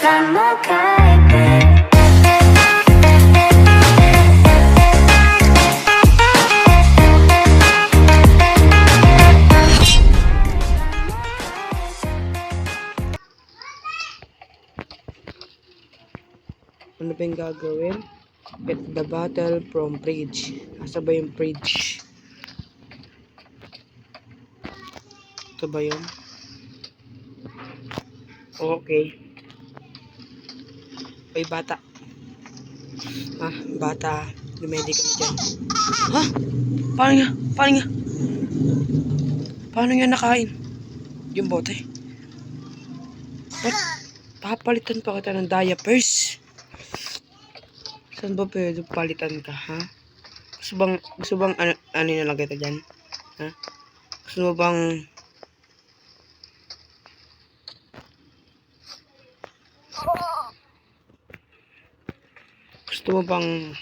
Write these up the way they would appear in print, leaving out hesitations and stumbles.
I'm okay, babe. Ano ba yung gagawin? Get the bottle from fridge. Asa ba yung fridge? Ito ba yun? Okay. Ay, bata. Bata. Lumedi kami dyan. Ha? Paano nga? Paano nga? Paano nga nakain? Yung bote. What? Papalitan pa kita ng diapers. Saan ba pwede palitan ka, ha? Gusto bang ano na lang kita dyan? Ha? Gusto mo bang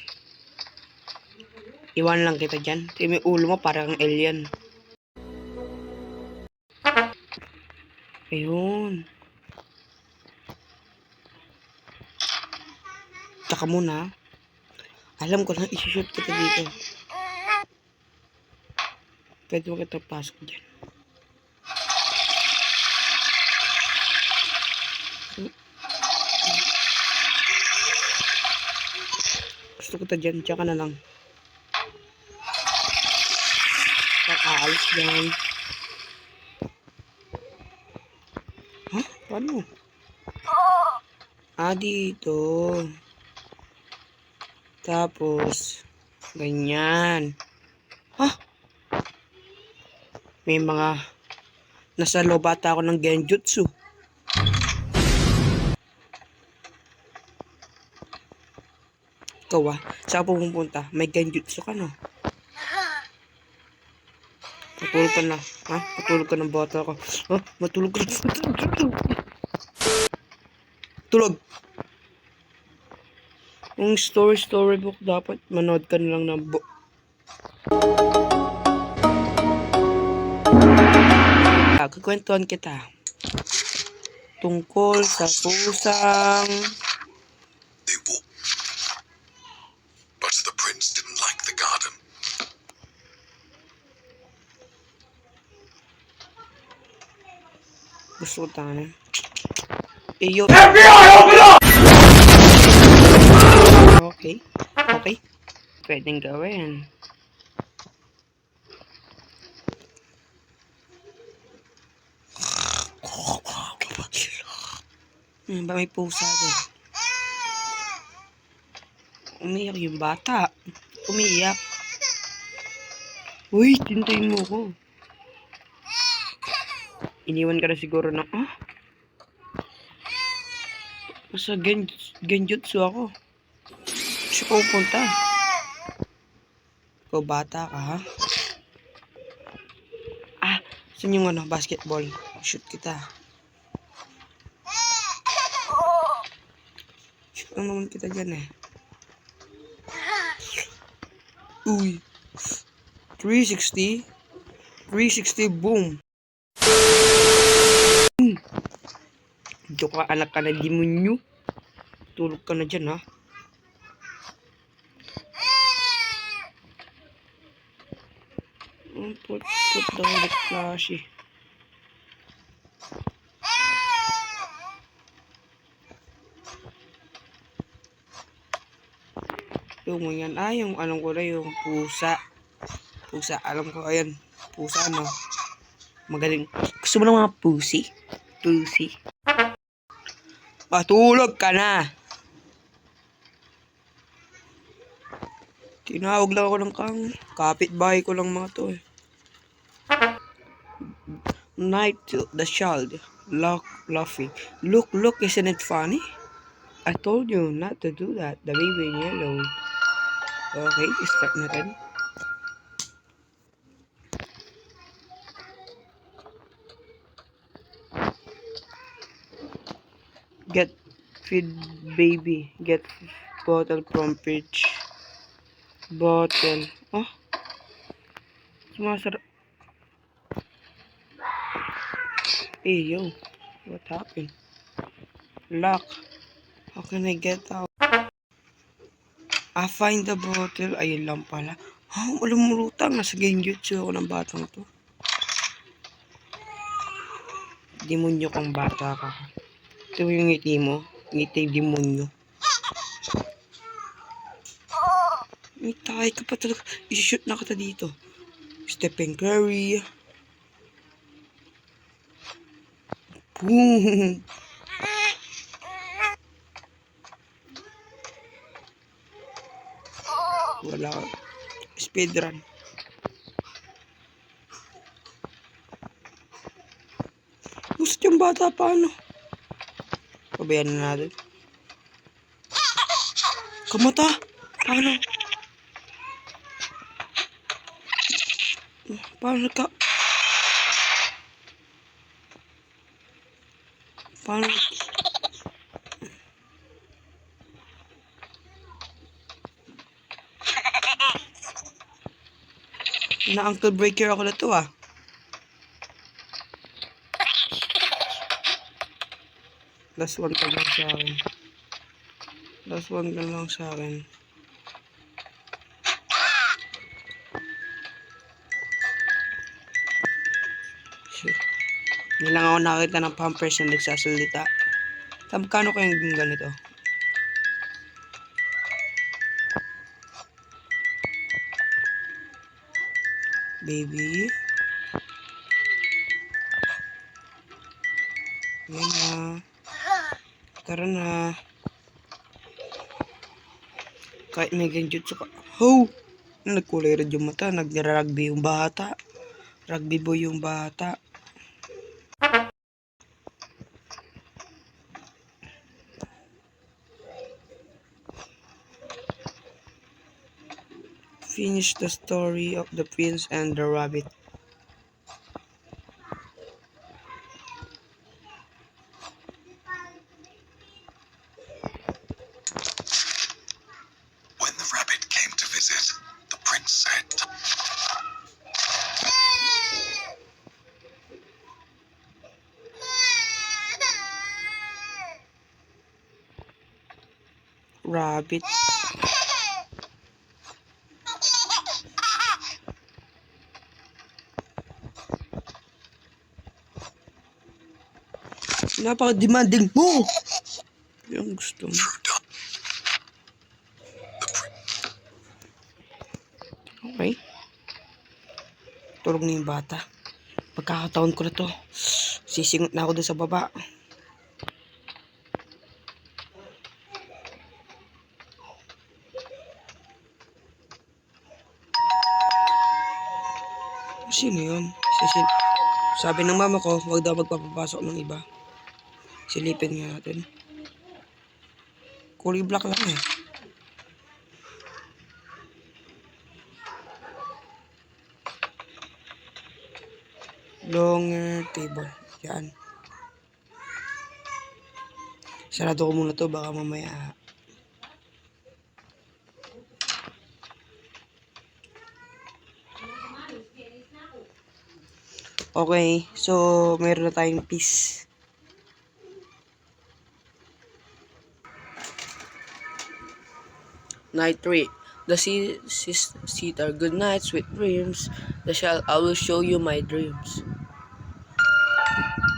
iwan lang kita dyan? May ulo mo parang alien. Ayun. Tsaka muna. Alam ko lang, isushoot kita dito. Pwede mo kita pasok dyan. Gusto kita dyan, tsaka na lang. Aalis dyan. Ha? Paano? Dito. Tapos, ganyan. Ha? May mga nasa loob ata ako ng genjutsu. Ikaw saan ka pupunta? May genjutsu ka no? Matulog ka na. Ha? Matulog ka ng bata ko. Ha? Matulog ka na. Tulog! Yung storybook dapat manood ka na lang ng kukwentuhan kita tungkol sa pusang They walked, but the prince didn't like the garden. gusto ko tanan. Iyo. Okay. Pwedeng gawin. Ba may pusa doon? Umiyak yung bata. Umiyak. Uy, tintayin mo ko. Iniwan ka na siguro ng Nasa genjutsu ako. Gusto ko pupunta. Ikaw bata ka ha? Saan yung basketball? Shoot kita. Shoot lang naman kita dyan eh. Uy. 360. 360 boom. Diyo ka anak ka na demonyo. Tulog ka na dyan ha. Put down the flashy. Yung mo yan. Yung anong ko na yung pusa. Alam ko. Ayan. Pusa magaling. Gusto mo ng mga pusi? Matulog ka na. Tinawag lang ako ng kapitbahay ko lang mga to eh. Night to the child. Laughing. Look, isn't it funny? I told you not to do that. The baby in yellow. Okay, start natin. Feed baby. Get bottle from fridge. Bottle. Sumasarap. Hey, yo. What happened? Lock. How can I get out? Find the bottle. Ayun lang pala. Malumurutang. Nasa genjutsu ako ng batang to. Demonyo kang bata ka. Ito yung ngiti mo. Ngiti demonyo. May takay ka pa talaga. I-shoot na kita dito. Stephen Curry. Boom. Wala. Speedrun. Gusto yung bata paano? Pabayaan na natin. Kamata! Paano? Paano ka? Paano? Na-ankle breaker ako na to ah. Last one ka lang sa akin. Last one ka lang sa akin. Shit. Hindi lang ako nakita ng pampers na nagsasalita. Magkano kayong ganito? Baby. Yan na. Tara na. Kahit may genjutsu ka. Ho! Nagkulay red yung mata. Nag-rugby yung bata. Rugby boy yung bata. Finish the story of the prince and the rabbit. When the rabbit came to visit, the prince said, Rabbit. Napaka-demanding mo! Yung gusto mo. through dark. Okay. Tulog na yung bata. Pagkakataon ko na to. Sisingot na ako dun sa baba. Sino yun? Sabi ng mama ko, huwag daw magpapapasok ng iba. Silipin nga natin. Kulay black lang eh. Longer table. Yan. Sarado ko muna to, baka mamaya. Okay, so meron na tayong piece. Night 3. The sitar. Good night, sweet dreams. I will show you my dreams.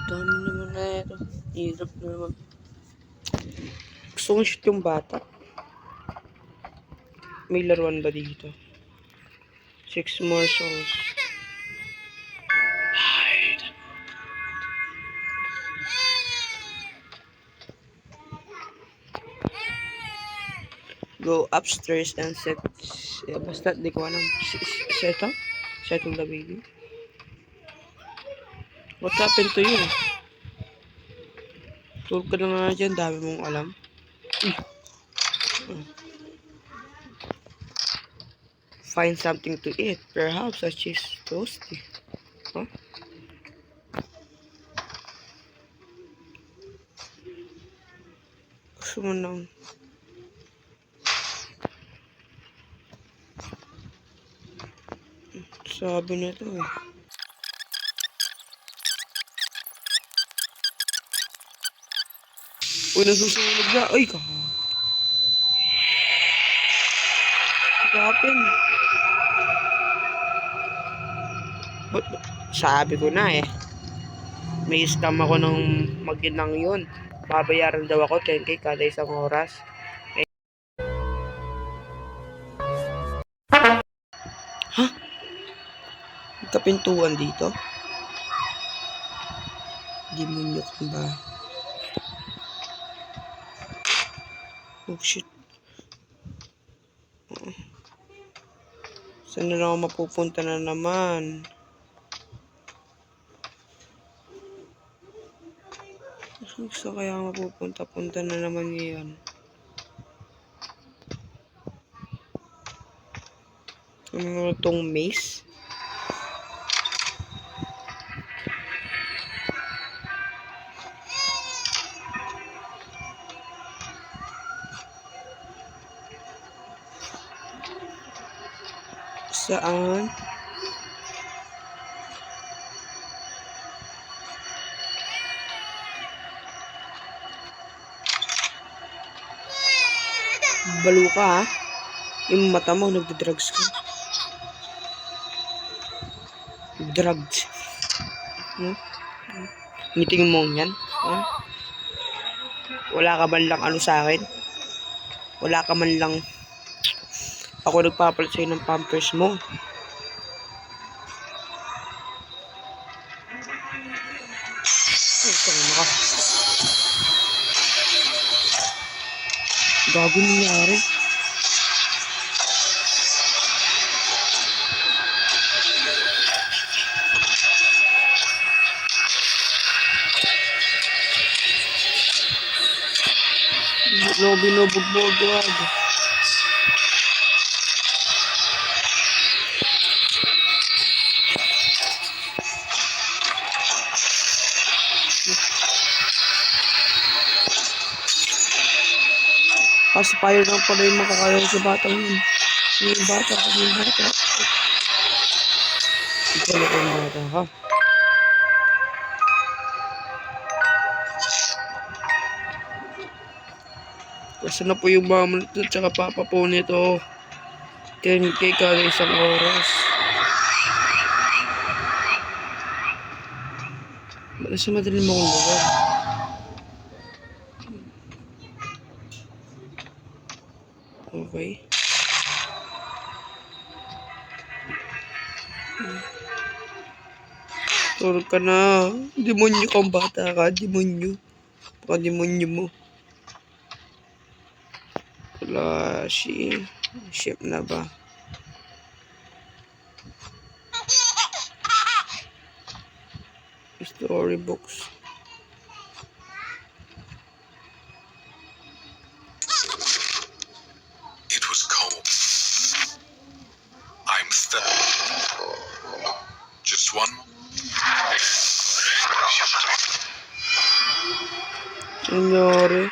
Dami naman na ito. Hirap naman. Gusto kong shoot yung bata. May laruan ba dito? 6 more songs. Hide. Go upstairs and set. Basta di ko alam. Settle the baby. What happened to you? Tulog ka na nga dyan. Dami mong alam. Find something to eat. Perhaps a cheese toasty. Huh? Gusto mo nang... Sabi na to eh. Uy, nasusunog na. Ay, kapin. Sabi ko na eh. May scam ako ng maginang yun. Babayaran daw ako 10K kada isang oras. Ha? Kapintuan dito? Demonyo ka ba? Oh shit. Saan na lang ako mapupunta na naman? Saan kaya mapupunta-punta na naman yan? Ano itong maze? Saan? Balo ka ha? Yung mata mo, nagda-drugs ka. Drugs. Ngiting mo yan? Wala ka man lang ano sa akin? Wala ka man lang ako nagpapalit sa'yo ng pampers mo. Ito ka. Gago nangyari. Binubugbog gago. Aspire lang pala yung makakaya sa batang yun. Yung bata. Ikaw na yung bata, ha? Kasi na po yung mama nito at saka papa po nito. 10K kada isang oras. Nasa madaling mo kong lugar. Okay. Tulog ka na. Demonyo kang bata ka. Demonyo. Baka demonyo mo. Wala ship na ba? Storybooks. It was cold. I'm thirsty. Just one. Nangyari.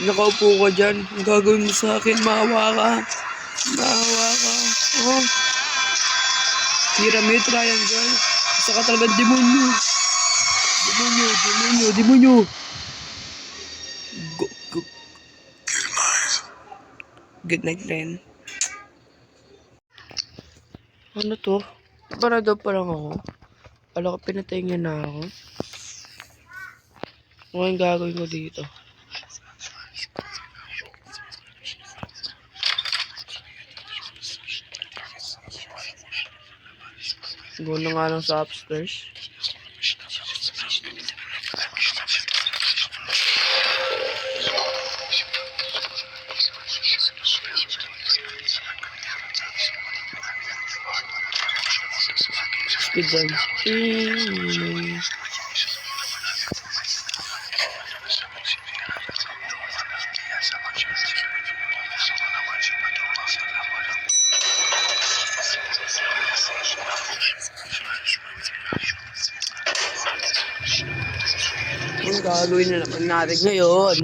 Nakaupo ka dyan. Ang gagawin mo sa akin, maawa ka. Maawa ka. Oh. Pyramid triangle. Isa ka talaga demonyo. Demonyo. Go. Good night. Good night, Ren. Ano to? Parado pa lang ako. Kala ko pinatay niya na ako. Ano yung gagawin ko dito? Go na nga lang sa upstairs. Speed run. Ang gagawin na naman natin ngayon.